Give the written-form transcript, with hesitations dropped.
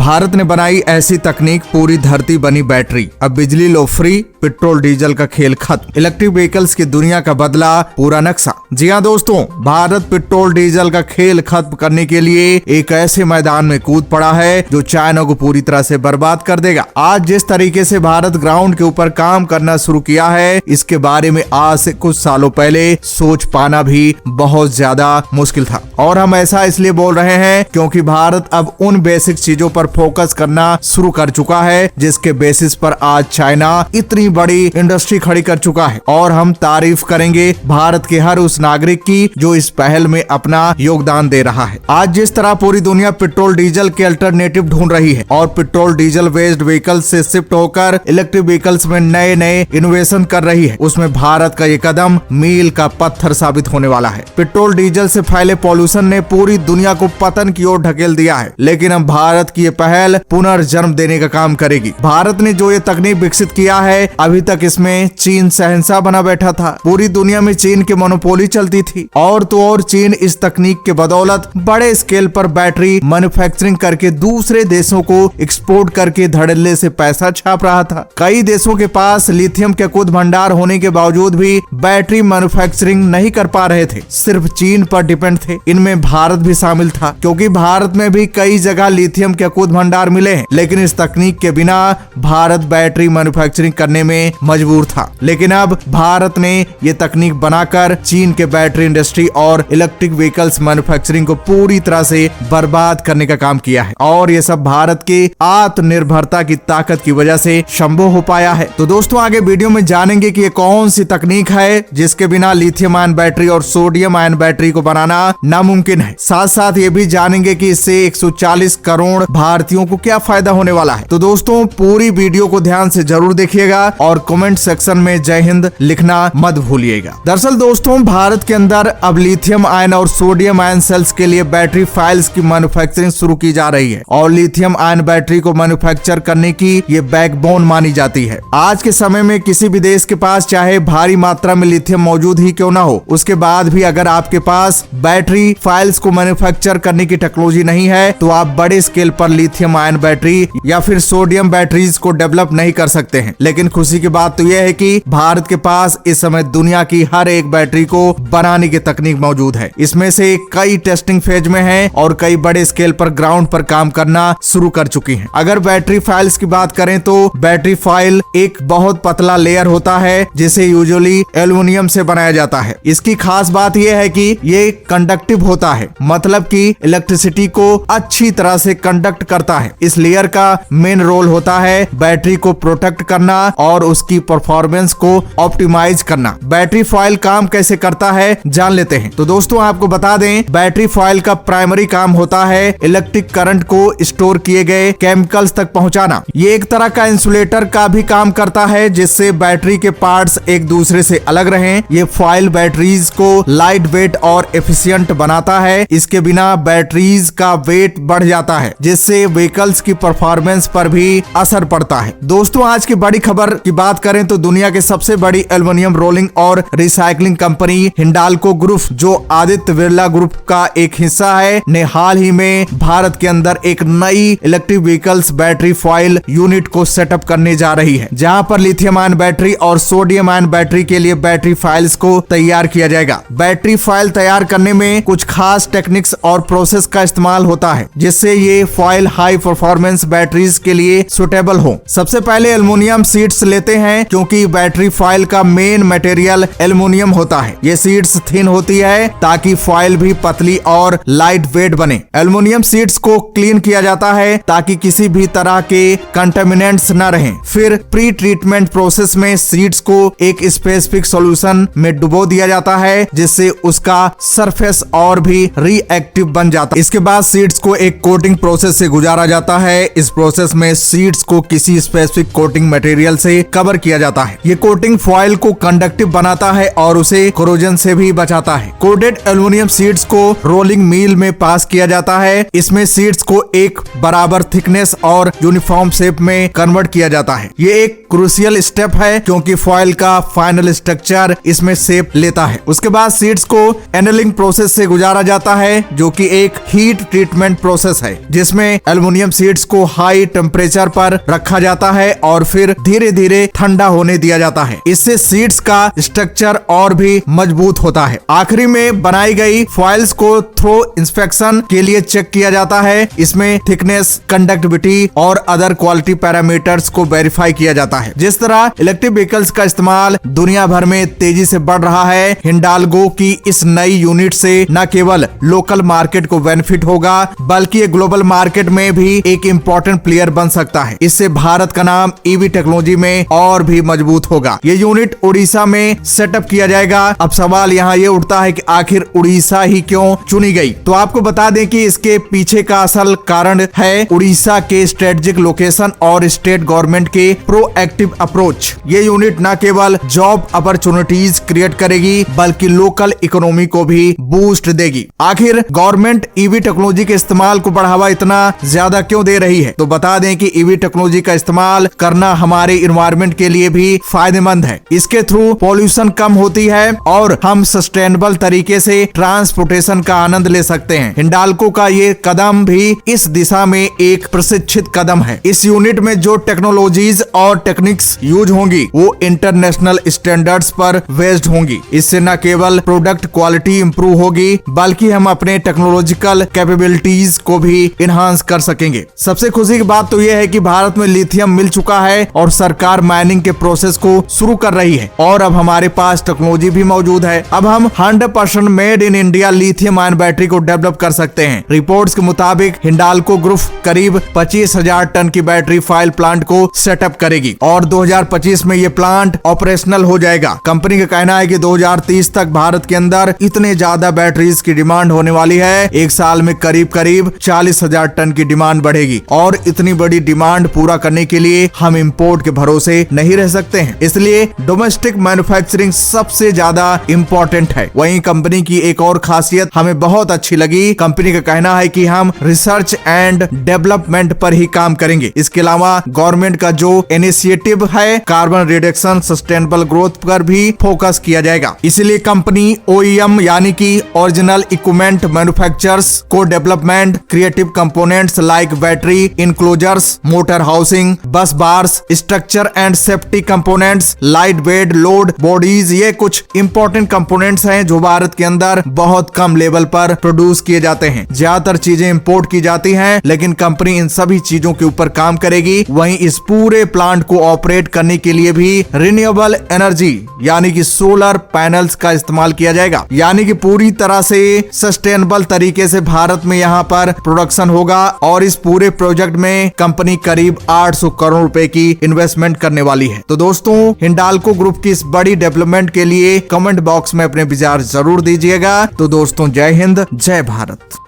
भारत ने बनाई ऐसी तकनीक, पूरी धरती बनी बैटरी। अब बिजली लो फ्री, पेट्रोल डीजल का खेल खत्म। इलेक्ट्रिक व्हीकल्स की दुनिया का बदला पूरा नक्शा। जी हाँ दोस्तों, भारत पेट्रोल डीजल का खेल खत्म करने के लिए एक ऐसे मैदान में कूद पड़ा है जो चाइना को पूरी तरह से बर्बाद कर देगा। आज जिस तरीके से भारत ग्राउंड के ऊपर काम करना शुरू किया है, इसके बारे में आज से कुछ सालों पहले सोच पाना भी बहुत ज्यादा मुश्किल था। और हम ऐसा इसलिए बोल रहे हैं क्योंकि भारत अब उन बेसिक चीजों पर फोकस करना शुरू कर चुका है जिसके बेसिस पर आज चाइना इतनी बड़ी इंडस्ट्री खड़ी कर चुका है। और हम तारीफ करेंगे भारत के हर उस नागरिक की जो इस पहल में अपना योगदान दे रहा है। आज जिस तरह पूरी दुनिया पेट्रोल डीजल के अल्टरनेटिव ढूंढ रही है और पेट्रोल डीजल बेस्ड व्हीकल से शिफ्ट होकर इलेक्ट्रिक व्हीकल्स में नए नए इनोवेशन कर रही है, उसमें भारत का ये कदम मील का पत्थर साबित होने वाला है। पेट्रोल डीजल से फैले पॉल्यूशन ने पूरी दुनिया को पतन की ओर ढकेल दिया है, लेकिन अब भारत की ये पहल पुनर्जन्म देने का काम करेगी। भारत ने जो ये तकनीक विकसित किया है, अभी तक इसमें चीन शहंशाह बना बैठा था। पूरी दुनिया में चीन की मोनोपोली चलती थी और तो और चीन इस तकनीक के बदौलत बड़े स्केल पर बैटरी मैन्युफैक्चरिंग करके दूसरे देशों को एक्सपोर्ट करके धड़ल्ले से पैसा छाप रहा था। कई देशों के पास लिथियम के कुछ भंडार होने के बावजूद भी बैटरी मैन्युफैक्चरिंग नहीं कर पा रहे थे, सिर्फ चीन पर डिपेंड थे। इनमें भारत भी शामिल था क्योंकि भारत में भी कई जगह लिथियम के कुछ भंडार मिले हैं, लेकिन इस तकनीक के बिना भारत बैटरी मैन्युफैक्चरिंग करने में मजबूर था। लेकिन अब भारत ने ये तकनीक बनाकर चीन के बैटरी इंडस्ट्री और इलेक्ट्रिक व्हीकल्स मैन्युफैक्चरिंग को पूरी तरह से बर्बाद करने का काम किया है और ये सब भारत की आत्मनिर्भरता की ताकत की वजह से संभव हो पाया है। तो दोस्तों, आगे वीडियो में जानेंगे कि ये कौन सी तकनीक है जिसके बिना लिथियम आयन बैटरी और सोडियम आयन बैटरी को बनाना नामुमकिन है। साथ साथ ये भी जानेंगे कि इससे 140 करोड़ भारतीयों को क्या फायदा होने वाला है। तो दोस्तों, पूरी वीडियो को ध्यान से जरूर देखिएगा और कमेंट सेक्शन में जय हिंद लिखना मत भूलिएगा। दरअसल दोस्तों, भारत के अंदर अब लिथियम आयन और सोडियम आयन सेल्स के लिए बैटरी फाइल्स की मैन्युफैक्चरिंग शुरू की जा रही है और लिथियम आयन बैटरी को मैन्युफैक्चर करने की ये बैकबोन मानी जाती है। आज के समय में किसी भी देश के पास चाहे भारी मात्रा में लिथियम मौजूद ही क्यों ना हो, उसके बाद भी अगर आपके पास बैटरी फाइल्स को मैन्युफैक्चर करने की टेक्नोलॉजी नहीं है तो आप बड़े स्केल पर लिथियम आयन बैटरी या फिर सोडियम बैटरीज को डेवलप नहीं कर सकते हैं। लेकिन खुशी की बात तो यह है कि भारत के पास इस समय दुनिया की हर एक बैटरी को बनाने की तकनीक मौजूद है। इसमें से कई टेस्टिंग फेज में है और कई बड़े स्केल पर ग्राउंड पर काम करना शुरू कर चुकी हैं। अगर बैटरी फाइल्स की बात करें तो बैटरी फाइल एक बहुत पतला लेयर होता है जिसे यूजुअली एल्युमिनियम से बनाया जाता है। इसकी खास बात यह है कि ये कंडक्टिव होता है, मतलब कि इलेक्ट्रिसिटी को अच्छी तरह से कंडक्ट करता है। इस लेयर का मेन रोल होता है बैटरी को प्रोटेक्ट करना और उसकी परफॉर्मेंस को ऑप्टिमाइज करना। बैटरी फाइल काम कैसे करता है जान लेते हैं। तो दोस्तों, आपको बता दें, बैटरी फाइल का प्राइमरी काम होता है इलेक्ट्रिक करंट को स्टोर किए गए केमिकल्स तक पहुंचाना। ये एक तरह का इंसुलेटर का भी काम करता है जिससे बैटरी के पार्ट्स एक दूसरे से अलग रहें। ये फाइल बैटरीज को लाइट वेट और एफिशिएंट बनाता है। इसके बिना बैटरीज का वेट बढ़ जाता है जिससे व्हीकल्स की परफॉर्मेंस पर भी असर पड़ता है। दोस्तों, आज की बड़ी खबर की बात करें तो दुनिया के सबसे बड़ी एल्युमिनियम रोलिंग और रिसाइकलिंग कंपनी हिंडाल्को ग्रुप, जो आदित्य बिरला ग्रुप का एक हिस्सा है, ने हाल ही में भारत के अंदर एक नई electric vehicles battery file unit को सेटअप करने जा रही है, जहां पर लिथियम आयन बैटरी और सोडियम आयन बैटरी के लिए बैटरी फाइल्स को तैयार किया जाएगा। बैटरी फाइल तैयार करने में कुछ खास टेक्निक्स और प्रोसेस का इस्तेमाल होता है जिससे ये फाइल हाई परफॉर्मेंस बैटरीज के लिए सुटेबल हो। सबसे पहले एल्युमिनियम शीट्स लेते हैं क्योंकि बैटरी फाइल का मेन मटेरियल एल्युमिनियम होता है। ये शीट्स थिन होती है ताकि फाइल भी पतली और लाइट वेट बने। एल्युमिनियम शीट्स को क्लीन किया जाता है ताकि किसी भी तरह के कंटामिनेंट्स न रहें। फिर प्री ट्रीटमेंट प्रोसेस में शीट्स को एक स्पेसिफिक सॉल्यूशन में डुबो दिया जाता है जिससे उसका सरफेस और भी रिएक्टिव बन जाता है। इसके बाद शीट्स को एक कोटिंग प्रोसेस से गुजारा जाता है। इस प्रोसेस में शीट्स को किसी स्पेसिफिक कोटिंग मटेरियल से कवर किया जाता है। ये कोटिंग फॉइल को कंडक्टिव बनाता है और उसे कोरोजन से भी बचाता है। कोटेड एल्युमिनियम शीट्स को रोलिंग मिल में पास किया जाता है। इसमें शीट्स को एक बराबर थिकनेस और यूनिफॉर्म शेप में कन्वर्ट किया जाता है। ये एक क्रूशियल स्टेप है क्योंकि फॉइल का फाइनल स्ट्रक्चर इसमें शेप लेता है। उसके बाद शीट्स को एनलिंग प्रोसेस से गुजारा जाता है जो कि एक हीट ट्रीटमेंट प्रोसेस है जिसमें एल्युमिनियम शीट्स को हाई टेम्परेचर पर रखा जाता है और फिर धीरे धीरे ठंडा होने दिया जाता है। इससे शीट्स का स्ट्रक्चर और भी मजबूत होता है। आखिरी में बनाई गई फॉइल्स को थ्रो इंस्पेक्शन के लिए चेक किया जाता है। इसमें थिकनेस, कंडक्टिविटी और अदर क्वालिटी पैरामीटर्स को वेरीफाई किया जाता है। जिस तरह इलेक्ट्रिक व्हीकल्स का इस्तेमाल दुनिया भर में तेजी से बढ़ रहा है, हिंडाल्गो की इस नई यूनिट से न केवल लोकल मार्केट को बेनिफिट होगा बल्कि ये ग्लोबल मार्केट में भी एक इम्पोर्टेंट प्लेयर बन सकता है। इससे भारत का नाम ईवी टेक्नोलॉजी में और भी मजबूत होगा। ये यूनिट उड़ीसा में सेटअप किया जाएगा। अब सवाल यहाँ ये उठता है कि आखिर उड़ीसा ही क्यों चुनी गई? तो आपको बता दें कि इसके पीछे का असल कारण है उड़ीसा के स्ट्रेटेजिक लोकेशन और स्टेट गवर्नमेंट के प्रोएक्टिव अप्रोच। ये यूनिट न केवल जॉब अपॉर्चुनिटीज क्रिएट करेगी बल्कि लोकल इकोनॉमी को भी बूस्ट देगी। आखिर गवर्नमेंट ईवी टेक्नोलॉजी के इस्तेमाल को बढ़ावा इतना ज्यादा क्यों दे रही है? तो बता दें कि ईवी टेक्नोलॉजी का इस्तेमाल करना हमारे इन्वायरमेंट के लिए भी फायदेमंद है। इसके थ्रू पॉल्यूशन कम होती है और हम सस्टेनेबल तरीके से ट्रांसपोर्टेशन का आनंद ले सकते हैं। हिंडाल्को का ये कदम भी इस दिशा में एक प्रशिक्षित कदम है। इस यूनिट में जो टेक्नोलॉजीज और टेक्निक्स यूज होंगी वो इंटरनेशनल स्टैंडर्ड्स पर बेस्ड होंगी। इससे न केवल प्रोडक्ट क्वालिटी इंप्रूव होगी बल्कि हम अपने टेक्नोलॉजिकल कैपेबिलिटीज को भी इनहांस कर सकेंगे। सबसे खुशी की बात तो यह है कि भारत में लिथियम मिल चुका है और सरकार माइनिंग के प्रोसेस को शुरू कर रही है और अब हमारे पास टेक्नोलॉजी भी मौजूद है। अब हम 100% made in India lithium ion battery को डेवलप कर सकते हैं। रिपोर्ट्स के मुताबिक हिंडाल्को ग्रुप करीब 25,000 टन की बैटरी फाइल प्लांट को सेटअप करेगी और 2025 में ये प्लांट ऑपरेशनल हो जाएगा। कंपनी का कहना है कि 2030 तक भारत के अंदर इतने ज्यादा बैटरीज की डिमांड होने वाली है, एक साल में करीब 40,000 टन की डिमांड बढ़ेगी और इतनी बड़ी डिमांड पूरा करने के लिए हम इंपोर्ट के भरोसे नहीं रह सकते हैं। इसलिए डोमेस्टिक मैन्युफैक्चरिंग सबसे ज्यादा इम्पोर्टेंट है। वहीं कंपनी की एक और खासियत हमें बहुत अच्छी लगी। कंपनी का कहना है कि हम रिसर्च एंड डेवलपमेंट पर ही काम करेंगे। इसके अलावा गवर्नमेंट का जो इनिशिएटिव है कार्बन रिडक्शन, सस्टेनेबल ग्रोथ पर भी फोकस किया जाएगा। इसलिए कंपनी OEM यानी कि ओरिजिनल इक्विपमेंट मैन्युफैक्चरर्स को development, creative components like battery enclosures, motor housing, bus bars, structure and safety components, light weight, load bodies, ये कुछ इंपॉर्टेंट कंपोनेंट्स हैं जो भारत के अंदर बहुत कम लेवल पर प्रोड्यूस किए जाते हैं। ज्यादातर चीजें इंपोर्ट की जाती हैं, लेकिन कंपनी इन सभी चीजों के ऊपर काम करेगी। वहीं इस पूरे प्लांट को ऑपरेट करने के लिए भी रिन्यूएबल एनर्जी यानी कि सोलर पैनल्स का इस्तेमाल किया जाएगा। यानी कि पूरी तरह से सस्टेनेबल तरीके से भारत में यहाँ पर प्रोडक्शन होगा और इस पूरे प्रोजेक्ट में कंपनी करीब 800 करोड़ रुपए की इन्वेस्टमेंट करने वाली है। तो दोस्तों, हिंडाल्को ग्रुप की इस बड़ी डेवलपमेंट के लिए कमेंट बॉक्स में अपने विचार जरूर दीजिएगा। तो दोस्तों, जय हिंद, जय भारत।